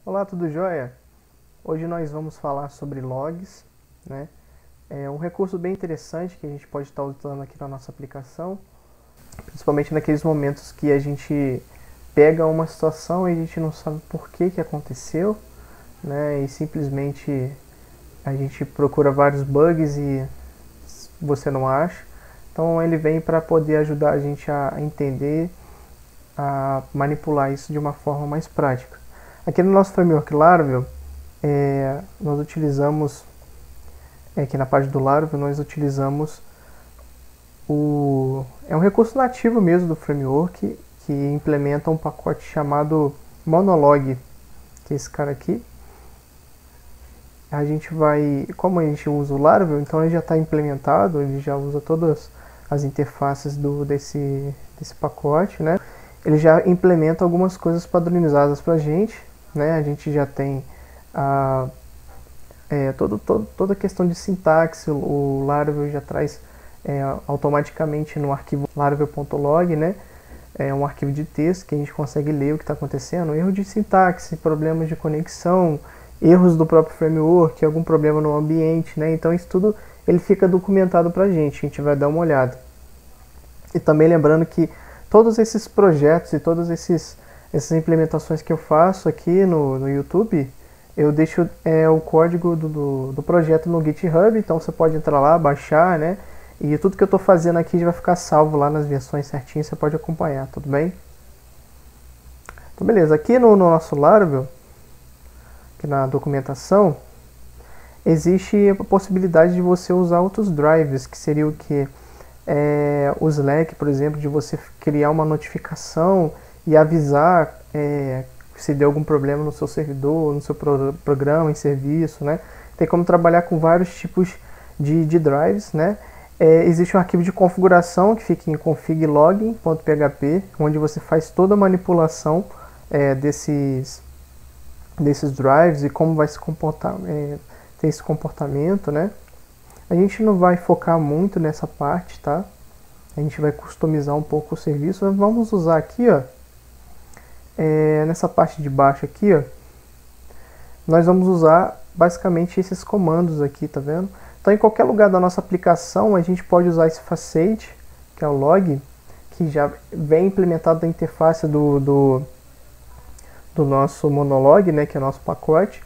Olá, tudo jóia? Hoje nós vamos falar sobre logs, né? É um recurso bem interessante que a gente pode estar usando aqui na nossa aplicação, principalmente naqueles momentos que a gente pega uma situação e a gente não sabe por que aconteceu, né? E simplesmente a gente procura vários bugs e você não acha. Então ele vem para poder ajudar a gente a entender, a manipular isso de uma forma mais prática. Aqui no nosso framework Laravel, nós utilizamos, aqui na parte do Laravel, nós utilizamos é um recurso nativo mesmo do framework, que implementa um pacote chamado Monolog, que é esse cara aqui. A gente vai, como a gente usa o Laravel, então ele já está implementado, ele já usa todas as interfaces desse pacote, né? Ele já implementa algumas coisas padronizadas para a gente, né? A gente já tem toda a questão de sintaxe, o Laravel já traz automaticamente no arquivo laravel.log, né? É um arquivo de texto que a gente consegue ler o que está acontecendo, erro de sintaxe, problemas de conexão, erros do próprio framework, algum problema no ambiente, né? Então isso tudo ele fica documentado para a gente vai dar uma olhada. E também lembrando que todos esses projetos e todas essas implementações que eu faço aqui no YouTube, eu deixo o código do projeto no GitHub, então você pode entrar lá, baixar, né? E tudo que eu estou fazendo aqui já vai ficar salvo lá nas versões certinhas, você pode acompanhar, tudo bem? Então beleza, aqui no nosso Laravel, aqui na documentação, existe a possibilidade de você usar outros drivers, que seria o que? O Slack, por exemplo, de você criar uma notificação e avisar se deu algum problema no seu servidor, no seu programa, em serviço, né? Tem como trabalhar com vários tipos de drives, né? Existe um arquivo de configuração que fica em config.login.php, onde você faz toda a manipulação desses drives e como vai se comportar, ter esse comportamento, né? A gente não vai focar muito nessa parte, tá? A gente vai customizar um pouco o serviço. Mas vamos usar aqui, ó, nessa parte de baixo aqui, ó, nós vamos usar basicamente esses comandos aqui, tá vendo? Então em qualquer lugar da nossa aplicação a gente pode usar esse facade, que é o log, que já vem implementado na interface do nosso monolog, né, que é o nosso pacote.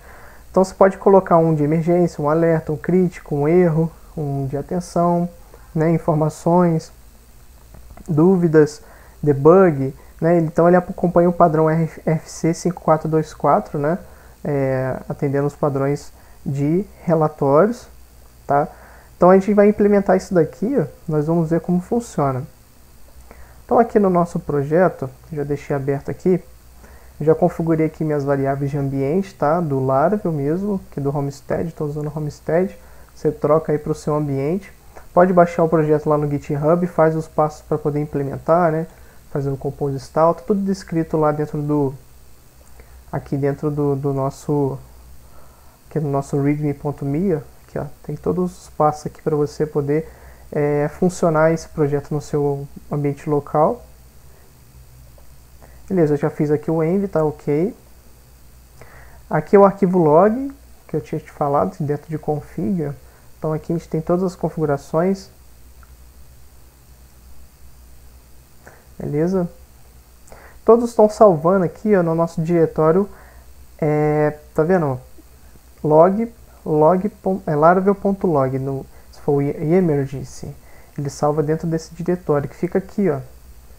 Então você pode colocar um de emergência, um alerta, um crítico, um erro, um de atenção, né, informações, dúvidas, debug, né? Então ele acompanha o padrão RFC 5424, né, atendendo os padrões de relatórios, tá? Então a gente vai implementar isso daqui, ó, nós vamos ver como funciona. Então aqui no nosso projeto, já deixei aberto aqui, já configurei aqui minhas variáveis de ambiente, tá? Do Laravel mesmo, aqui do Homestead, estou usando o Homestead. Você troca aí para o seu ambiente. Pode baixar o projeto lá no GitHub, faz os passos para poder implementar, né? Fazer o compose install, tá tudo descrito lá dentro aqui dentro do nosso, aqui no nosso readme.me, aqui ó, tem todos os passos aqui para você poder funcionar esse projeto no seu ambiente local. Beleza, eu já fiz aqui o env, tá ok. Aqui é o arquivo log, que eu tinha te falado, dentro de config. Então aqui a gente tem todas as configurações. Beleza? Todos estão salvando aqui ó, no nosso diretório, tá vendo? Laravel.log, se for o emergency, ele salva dentro desse diretório, que fica aqui, ó.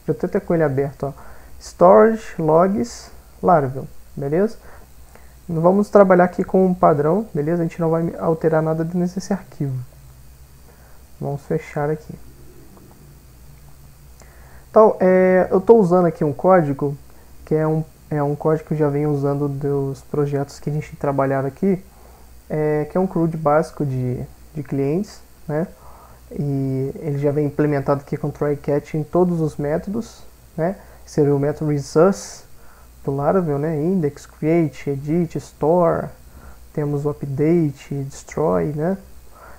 Já estou até com ele aberto, ó. Storage, logs, Laravel, beleza? Vamos trabalhar aqui com um padrão, beleza? A gente não vai alterar nada nesse arquivo. Vamos fechar aqui. Então, eu estou usando aqui um código, que é um código que eu já venho usando dos projetos que a gente trabalhar aqui, que é um CRUD básico de clientes, né? E ele já vem implementado aqui com try catch em todos os métodos, né? Seria o método resource do Laravel, né? Index, create, edit, store, temos o update, destroy, né?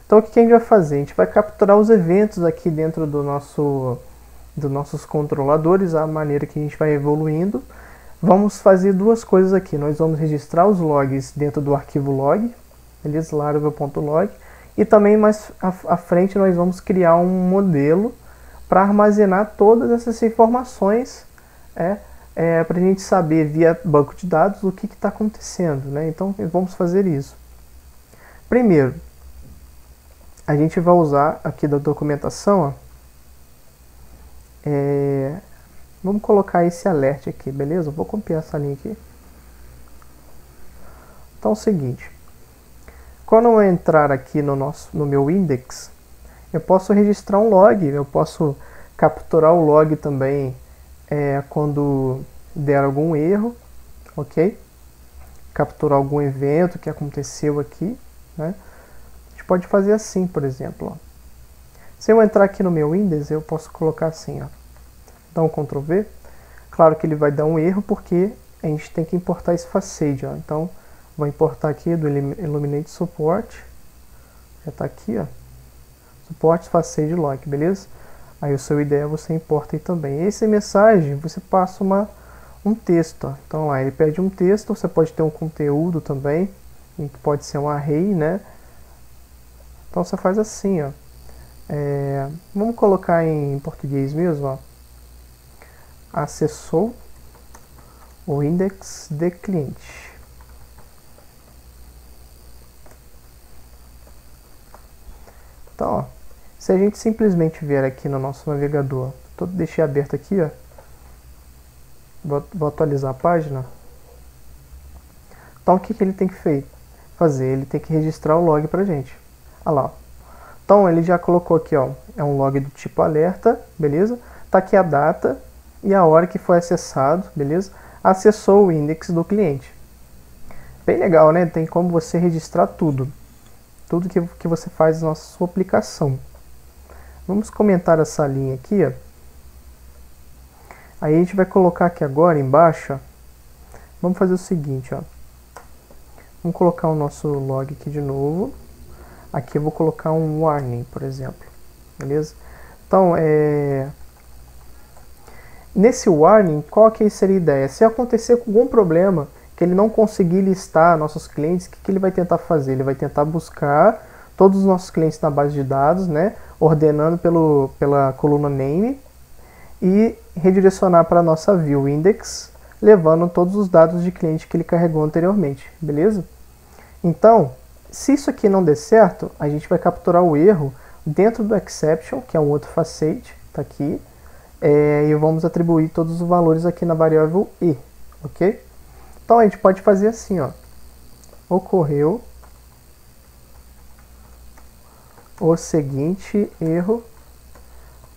Então o que a gente vai fazer? A gente vai capturar os eventos aqui dentro dos nossos controladores, a maneira que a gente vai evoluindo. Vamos fazer duas coisas aqui. Nós vamos registrar os logs dentro do arquivo log, beleza? Laravel.log. E também mais à frente nós vamos criar um modelo para armazenar todas essas informações, para a gente saber via banco de dados o que está acontecendo, né? Então vamos fazer isso. Primeiro, a gente vai usar aqui da documentação, vamos colocar esse alert aqui, beleza? Vou copiar essa linha aqui. Então é o seguinte, quando eu entrar aqui no meu index, eu posso registrar um log, eu posso capturar o log também quando der algum erro, ok? Capturar algum evento que aconteceu aqui, né? A gente pode fazer assim, por exemplo, ó. Se eu entrar aqui no meu index, eu posso colocar assim, ó, dar um Ctrl V. Claro que ele vai dar um erro porque a gente tem que importar esse facade, ó. Então, vou importar aqui do Illuminate Support, já está aqui, ó, Support Facade Log, beleza? Aí o seu ideia você importa aí também. Essa mensagem você passa um texto, ó. Então lá ele pede um texto, você pode ter um conteúdo também, que pode ser um array, né? Então você faz assim, ó. Vamos colocar em português mesmo, ó. Acessou o index de cliente. Então, ó, se a gente simplesmente vier aqui no nosso navegador, deixei aberto aqui, ó. Vou atualizar a página. Então o que ele tem que fazer? Ele tem que registrar o log pra gente. Olha lá. Então ele já colocou aqui, ó, é um log do tipo alerta, beleza? Tá aqui a data e a hora que foi acessado, beleza? Acessou o index do cliente. Bem legal, né? Tem como você registrar tudo. Tudo que você faz na sua aplicação. Vamos comentar essa linha aqui, ó. Aí a gente vai colocar aqui agora embaixo, ó. Vamos fazer o seguinte, ó. Vamos colocar o nosso log aqui de novo. Aqui eu vou colocar um warning, por exemplo. Beleza? Então, nesse warning, qual que seria a ideia? Se acontecer com algum problema, que ele não conseguir listar nossos clientes, o que ele vai tentar fazer? Ele vai tentar buscar todos os nossos clientes na base de dados, né? Ordenando pela coluna name e redirecionar para a nossa view index, levando todos os dados de cliente que ele carregou anteriormente, beleza? Então, se isso aqui não der certo, a gente vai capturar o erro dentro do exception, que é um outro facade, tá aqui, e vamos atribuir todos os valores aqui na variável e, ok? Então a gente pode fazer assim, ó, ocorreu o seguinte erro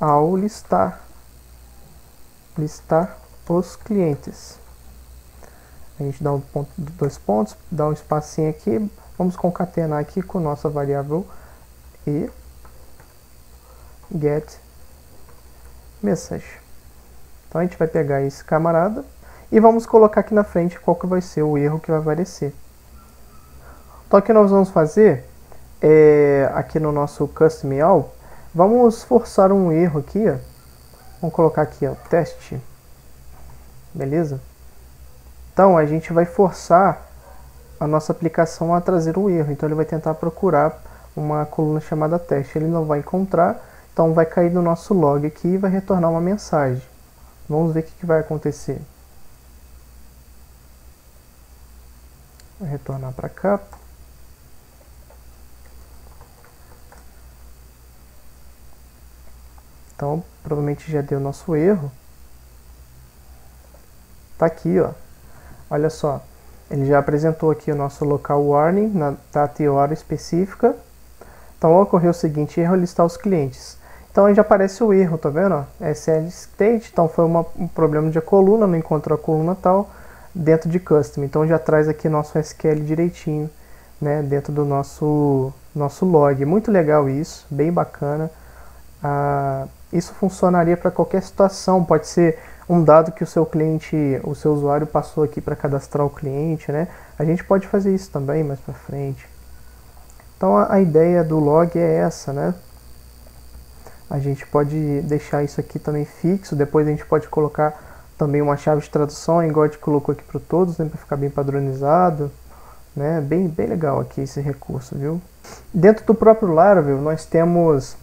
ao listar os clientes. A gente dá dois pontos, dá um espacinho aqui, vamos concatenar aqui com nossa variável e get message. Então a gente vai pegar esse camarada e vamos colocar aqui na frente qual que vai ser o erro que vai aparecer. Então o que nós vamos fazer aqui no nosso custom all, vamos forçar um erro aqui, ó. Vamos colocar aqui, ó, teste, beleza? Então a gente vai forçar a nossa aplicação a trazer um erro. Então ele vai tentar procurar uma coluna chamada teste, ele não vai encontrar, então vai cair no nosso log aqui e vai retornar uma mensagem. Vamos ver o que vai acontecer. Vou retornar para cá. Então, provavelmente já deu nosso erro. Tá aqui, ó. Olha só. Ele já apresentou aqui o nosso local warning na data e hora específica. Então, ocorreu o seguinte erro, listar os clientes. Então, aí já aparece o erro, tá vendo? Ó? SL state, então foi um problema de coluna, não encontrou a coluna tal, dentro de custom. Então, já traz aqui nosso SQL direitinho, né, dentro do nosso log. Muito legal isso, bem bacana. Isso funcionaria para qualquer situação, pode ser um dado que o seu cliente, o seu usuário passou aqui para cadastrar o cliente, né? A gente pode fazer isso também mais para frente. Então a ideia do log é essa, né? A gente pode deixar isso aqui também fixo, depois a gente pode colocar também uma chave de tradução, igual a gente colocou aqui para todos, né, para ficar bem padronizado, né, bem legal aqui esse recurso, viu? Dentro do próprio Laravel, nós temos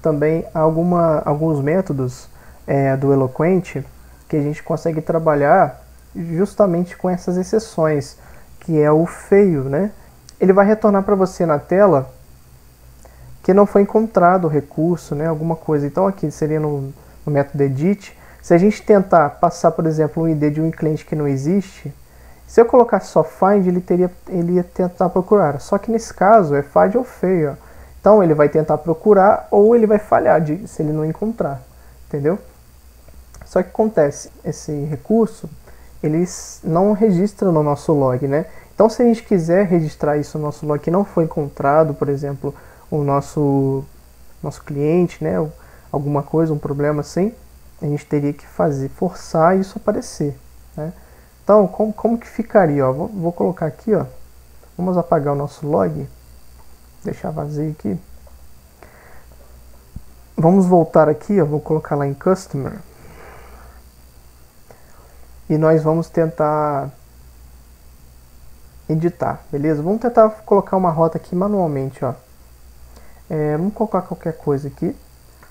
também alguns métodos do Eloquent que a gente consegue trabalhar justamente com essas exceções, que é o fail, né? Ele vai retornar para você na tela que não foi encontrado o recurso, né, alguma coisa. Então aqui seria no método edit. Se a gente tentar passar, por exemplo, um ID de um cliente que não existe, se eu colocar só find, ele ia tentar procurar. Só que nesse caso é find ou fail. Então ele vai tentar procurar ou ele vai falhar se ele não encontrar, entendeu? Só que acontece, esse recurso, ele não registra no nosso log, né? Então se a gente quiser registrar isso no nosso log que não foi encontrado, por exemplo, o nosso cliente, né? Alguma coisa, um problema assim, a gente teria que forçar isso aparecer, né? Então, como que ficaria? Ó? Vou colocar aqui, ó. Vamos apagar o nosso log, deixar vazio aqui. Vamos voltar aqui, ó. Vou colocar lá em Customer. E nós vamos tentar editar, beleza? Vamos tentar colocar uma rota aqui manualmente, ó. Vamos colocar qualquer coisa aqui.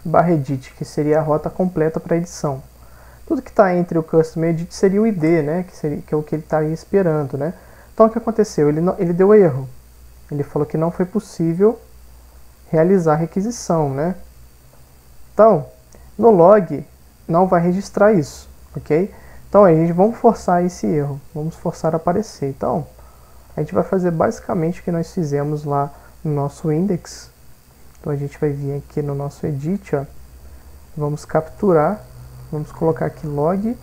/edit, que seria a rota completa para edição. Tudo que está entre o custom e o edit seria o ID, né? Que é o que ele estaria esperando, né? Então o que aconteceu? Ele deu erro. Ele falou que não foi possível realizar a requisição, né? Então, no log não vai registrar isso, ok? Então a gente vamos forçar esse erro, vamos forçar a aparecer. Então, a gente vai fazer basicamente o que nós fizemos lá no nosso index. Então a gente vai vir aqui no nosso edit, ó, vamos capturar, vamos colocar aqui log,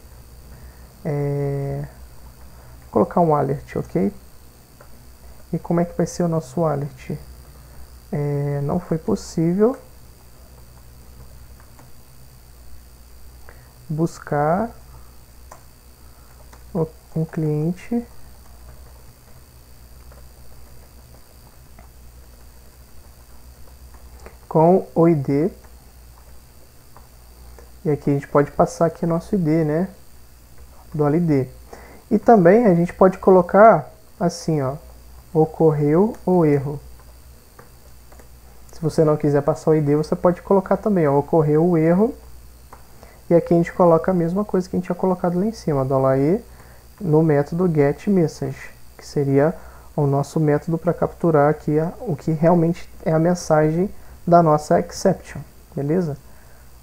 colocar um alert, ok? E como é que vai ser o nosso alert? Não foi possível buscar um cliente com o ID, e aqui a gente pode passar aqui nosso ID, né, do ID. E também a gente pode colocar assim, ó, ocorreu o erro. Se você não quiser passar o ID, você pode colocar também, ó, ocorreu o erro, e aqui a gente coloca a mesma coisa que a gente tinha colocado lá em cima, $e, no método getMessage, que seria o nosso método para capturar aqui o que realmente é a mensagem da nossa exception, beleza?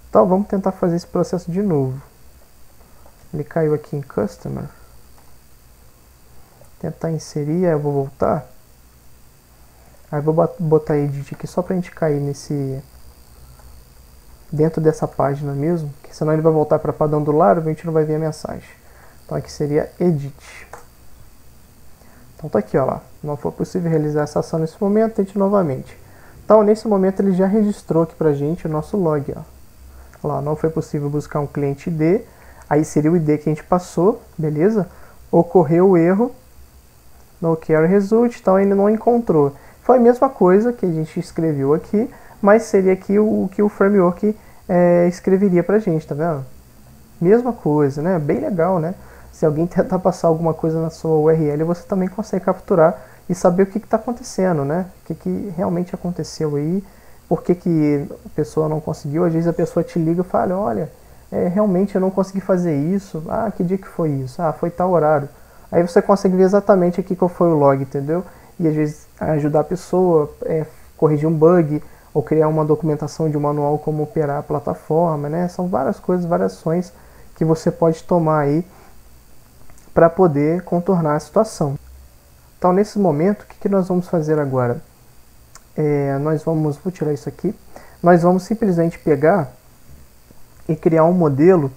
Então vamos tentar fazer esse processo de novo. Ele caiu aqui em Customer. Tentar inserir, aí eu vou voltar. Aí eu vou botar Edit aqui só pra gente cair dentro dessa página mesmo, que senão ele vai voltar para padrão do Laravel e a gente não vai ver a mensagem. Então aqui seria Edit. Então tá aqui, ó lá. Não foi possível realizar essa ação nesse momento, tente novamente. Então nesse momento ele já registrou aqui pra gente o nosso log, ó. Lá, não foi possível buscar um cliente ID, aí seria o ID que a gente passou, beleza? Ocorreu o erro, no carry result, então ele não encontrou. Foi a mesma coisa que a gente escreveu aqui, mas seria aqui o que o framework escreveria pra gente, tá vendo? Mesma coisa, né? Bem legal, né? Se alguém tentar passar alguma coisa na sua URL, você também consegue capturar e saber o que está acontecendo, né? O que realmente aconteceu aí, por que a pessoa não conseguiu. Às vezes a pessoa te liga e fala, olha, realmente eu não consegui fazer isso. Ah, que dia que foi isso? Ah, foi tal horário. Aí você consegue ver exatamente aqui qual foi o log, entendeu? E às vezes ajudar a pessoa, corrigir um bug, ou criar uma documentação de um manual como operar a plataforma, né? São várias coisas, várias ações que você pode tomar aí para poder contornar a situação. Então nesse momento, o que nós vamos fazer agora? Vou tirar isso aqui, nós vamos simplesmente pegar e criar um modelo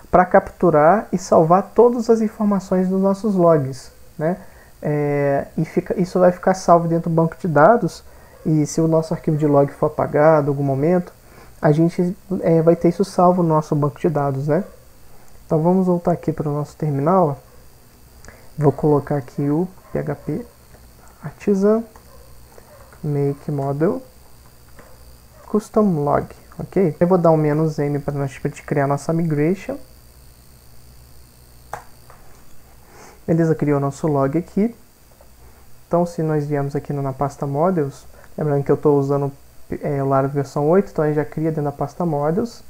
para capturar e salvar todas as informações dos nossos logs, né? Isso vai ficar salvo dentro do banco de dados, e se o nosso arquivo de log for apagado em algum momento, a gente vai ter isso salvo no nosso banco de dados, né? Então vamos voltar aqui para o nosso terminal. Vou colocar aqui o PHP Artisan make model custom log, ok? Eu vou dar um "-n" para nós criar nossa migration. Beleza, criou nosso log aqui. Então, se nós viemos aqui na pasta Models, lembrando que eu estou usando o Laravel versão 8, então ele já cria dentro da pasta Models,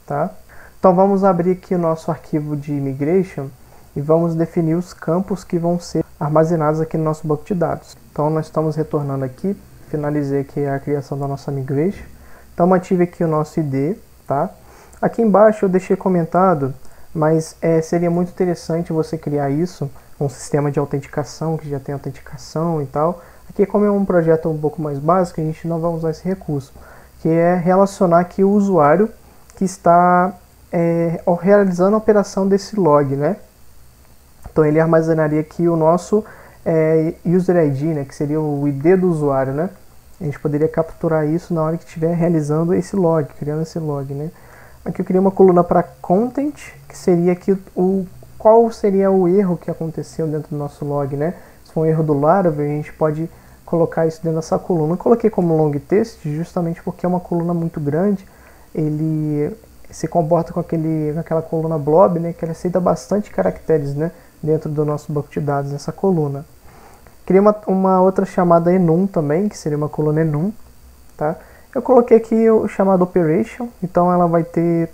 tá? Então, vamos abrir aqui o nosso arquivo de migration e vamos definir os campos que vão ser armazenados aqui no nosso banco de dados. Então, nós estamos retornando aqui, finalizei aqui a criação da nossa migration. Então, mantive aqui o nosso ID, tá? Aqui embaixo eu deixei comentado, mas seria muito interessante você criar isso, um sistema de autenticação, que já tem autenticação e tal. Aqui, como é um projeto um pouco mais básico, a gente não vai usar esse recurso, que é relacionar aqui o usuário que está realizando a operação desse log, né? Então ele armazenaria aqui o nosso user ID, né, que seria o ID do usuário, né? A gente poderia capturar isso na hora que estiver realizando esse log, criando esse log, né? Aqui eu criei uma coluna para content, que seria aqui qual seria o erro que aconteceu dentro do nosso log, né? Se for um erro do Laravel, a gente pode colocar isso dentro dessa coluna. Eu coloquei como long text justamente porque é uma coluna muito grande, ele se comporta com aquela coluna blob, né, que ele aceita bastante caracteres, né, dentro do nosso banco de dados, nessa coluna. Criei uma outra chamada enum também, que seria uma coluna enum, tá? Eu coloquei aqui o chamado operation, então ela vai ter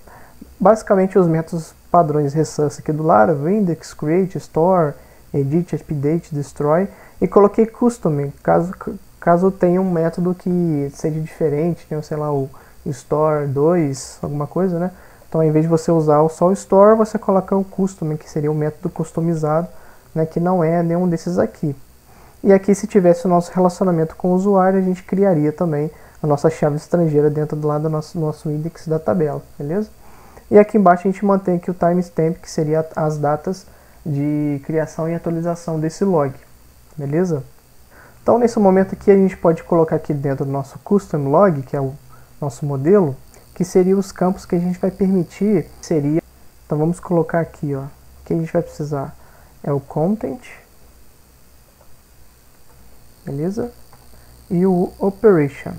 basicamente os métodos padrões resource aqui do Laravel, index, create, store, edit, update, destroy, e coloquei custom, caso tenha um método que seja diferente, tenha, sei lá, o store 2, alguma coisa, né? Então, ao invés de você usar só o store, você coloca o custom, que seria o método customizado, né, que não é nenhum desses aqui. E aqui, se tivesse o nosso relacionamento com o usuário, a gente criaria também a nossa chave estrangeira dentro do lado do nosso index da tabela, beleza? E aqui embaixo a gente mantém aqui o timestamp, que seria as datas de criação e atualização desse log, beleza? Então, nesse momento aqui, a gente pode colocar aqui dentro do nosso custom log, que é o nosso modelo, que seriam os campos que a gente vai permitir, então vamos colocar aqui, ó, o que a gente vai precisar é o content, beleza? E o operation.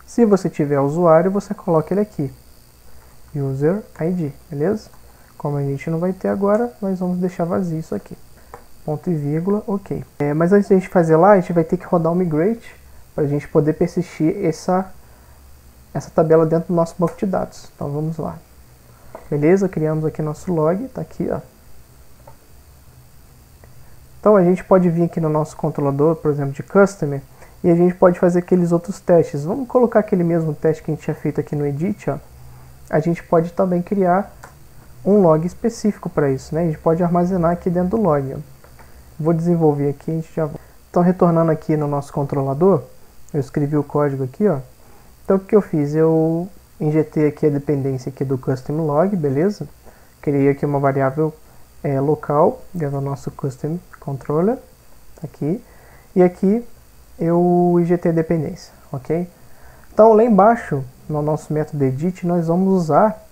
Se você tiver usuário, você coloca ele aqui, user ID, beleza? Como a gente não vai ter agora, nós vamos deixar vazio isso aqui, ponto e vírgula, ok. Mas antes de a gente fazer lá, a gente vai ter que rodar o migrate, para a gente poder persistir essa tabela dentro do nosso banco de dados. Então vamos lá. Beleza, criamos aqui nosso log, tá aqui, ó. Então a gente pode vir aqui no nosso controlador, por exemplo, de customer, e a gente pode fazer aqueles outros testes. Vamos colocar aquele mesmo teste que a gente tinha feito aqui no edit, ó. A gente pode também criar um log específico para isso, né? A gente pode armazenar aqui dentro do log, ó. Vou desenvolver aqui, a gente já vai. Então, retornando aqui no nosso controlador, eu escrevi o código aqui, ó. Então, o que eu fiz? Eu injetei aqui a dependência aqui do custom log, beleza? Criei aqui uma variável local dentro do nosso custom controller, aqui. E aqui eu injetei a dependência, ok? Então, lá embaixo, no nosso método edit, nós vamos usar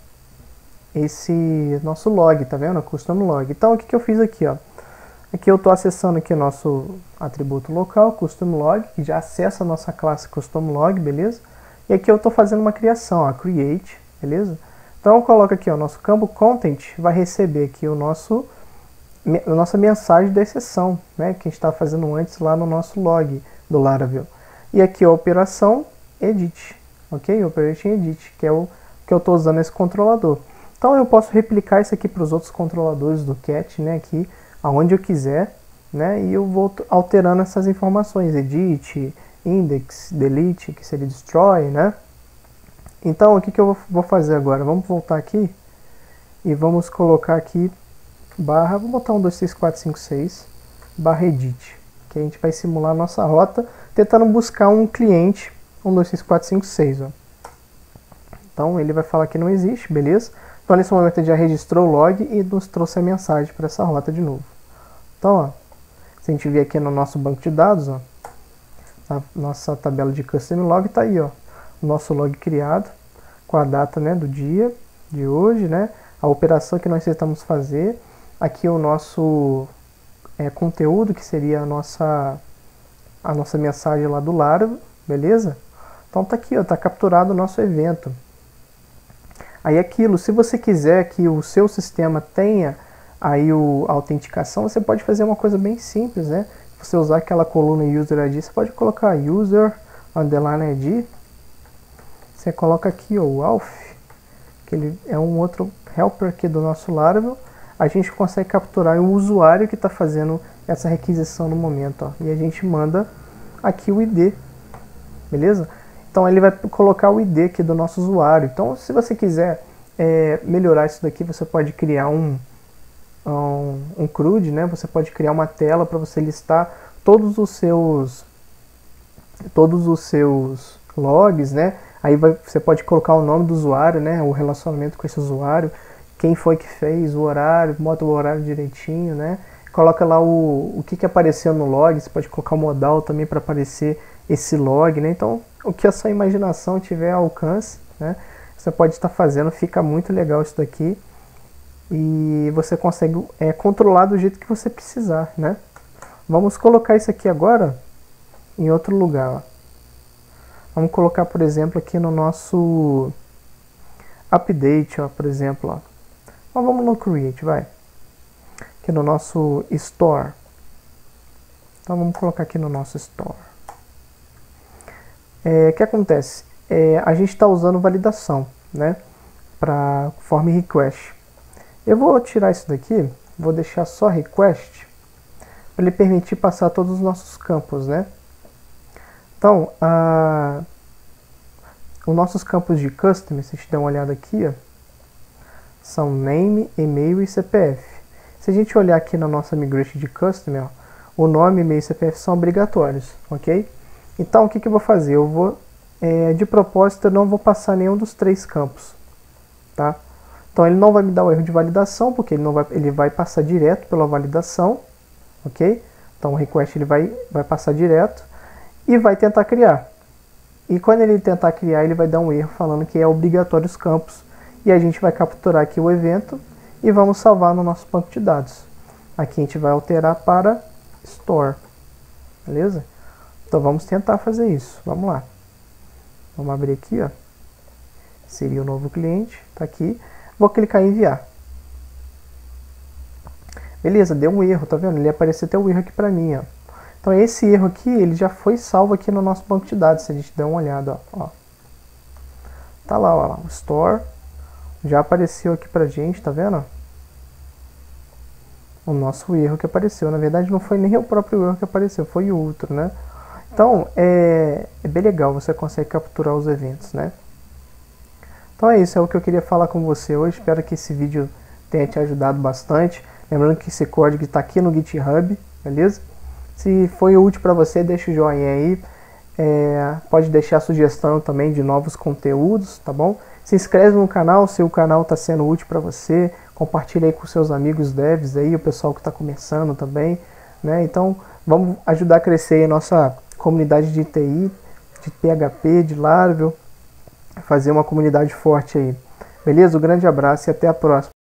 esse nosso log, tá vendo? Custom log. Então, o que eu fiz aqui, ó? Aqui eu estou acessando aqui o nosso atributo local, custom log, que já acessa a nossa classe custom log, beleza? E aqui eu estou fazendo uma criação, ó, create, beleza? Então eu coloco aqui o nosso campo content, vai receber aqui a nossa mensagem da exceção, né, que a gente estava fazendo antes lá no nosso log do Laravel. E aqui a operação edit, ok? Operation edit, que é o que eu estou usando esse controlador. Então eu posso replicar isso aqui para os outros controladores do cat, né, aqui, aonde eu quiser, né, e eu vou alterando essas informações, edit, index, delete, que seria destroy, né. Então, o que eu vou fazer agora? Vamos voltar aqui e vamos colocar aqui barra, vou botar 1, 2, 3, 4, 5, 6, barra edit, que a gente vai simular a nossa rota, tentando buscar um cliente, 1, 2, 3, 4, 5, 6, ó. Então, ele vai falar que não existe, beleza? Então, nesse momento, ele já registrou o log e nos trouxe a mensagem para essa rota de novo. Então, ó, se a gente vir aqui no nosso banco de dados, ó, a nossa tabela de custom log está aí, ó, o nosso log criado, com a data, né, do dia de hoje, né, a operação que nós tentamos fazer, aqui o nosso conteúdo, que seria a nossa mensagem lá do Laravel, beleza? Então tá aqui, ó, tá capturado o nosso evento. Aí aquilo, se você quiser que o seu sistema tenha aí a autenticação, você pode fazer uma coisa bem simples, né? Se você usar aquela coluna user ID, você pode colocar user underline ID. Você coloca aqui o auth, que ele é um outro helper aqui do nosso Laravel. A gente consegue capturar o usuário que está fazendo essa requisição no momento, ó, e a gente manda aqui o ID, beleza? Então ele vai colocar o ID aqui do nosso usuário. Então se você quiser melhorar isso daqui, você pode criar um CRUD, né? Você pode criar uma tela para você listar todos os seus logs, né? Aí você pode colocar o nome do usuário, né? O relacionamento com esse usuário, quem foi que fez, o horário, bota o horário direitinho, né? Coloca lá o que apareceu no log, você pode colocar o modal também para aparecer esse log, né? Então, o que a sua imaginação tiver alcance, né? Você pode estar fazendo, fica muito legal isso daqui. E você consegue controlar do jeito que você precisar, né? Vamos colocar isso aqui agora em outro lugar, ó. Vamos colocar, por exemplo, aqui no nosso update, ó, por exemplo, ó. Então, vamos no create, vai. Aqui no nosso store. Então vamos colocar aqui no nosso store. O que acontece? A gente está usando validação, né? Para form request. Eu vou tirar isso daqui, vou deixar só request, para ele permitir passar todos os nossos campos, né? Então, os nossos campos de custom, se a gente der uma olhada aqui, ó, são name, e-mail e CPF. Se a gente olhar aqui na nossa migration de custom, ó, o nome, e-mail e CPF são obrigatórios, ok? Então, o que eu vou fazer? Eu vou, de propósito, eu não vou passar nenhum dos 3 campos, tá? Então, ele não vai me dar o erro de validação, porque ele vai passar direto pela validação, ok? Então, o request ele vai passar direto e vai tentar criar. E quando ele tentar criar, ele vai dar um erro falando que é obrigatório os campos. E a gente vai capturar aqui o evento e vamos salvar no nosso banco de dados. Aqui a gente vai alterar para store, beleza? Então vamos tentar fazer isso, vamos lá. Vamos abrir aqui, ó. Seria o novo cliente, tá aqui. Vou clicar em enviar. Beleza, deu um erro, tá vendo? Ele apareceu até o erro aqui pra mim, ó. Então esse erro aqui, ele já foi salvo aqui no nosso banco de dados, se a gente der uma olhada, ó. Tá lá, ó, o store. Já apareceu aqui pra gente, tá vendo? O nosso erro que apareceu. Na verdade não foi nem o próprio erro que apareceu, foi o outro, né? Então é bem legal, você consegue capturar os eventos, né? Então é isso, é o que eu queria falar com você hoje. Espero que esse vídeo tenha te ajudado bastante. Lembrando que esse código está aqui no GitHub, beleza? Se foi útil para você, deixa o joinha aí. Pode deixar sugestão também de novos conteúdos, tá bom? Se inscreve no canal se o canal está sendo útil para você. Compartilha aí com seus amigos devs aí, o pessoal que está começando também, né? Então vamos ajudar a crescer aí a nossa comunidade de TI, de PHP, de Laravel, fazer uma comunidade forte aí. Beleza? Um grande abraço e até a próxima.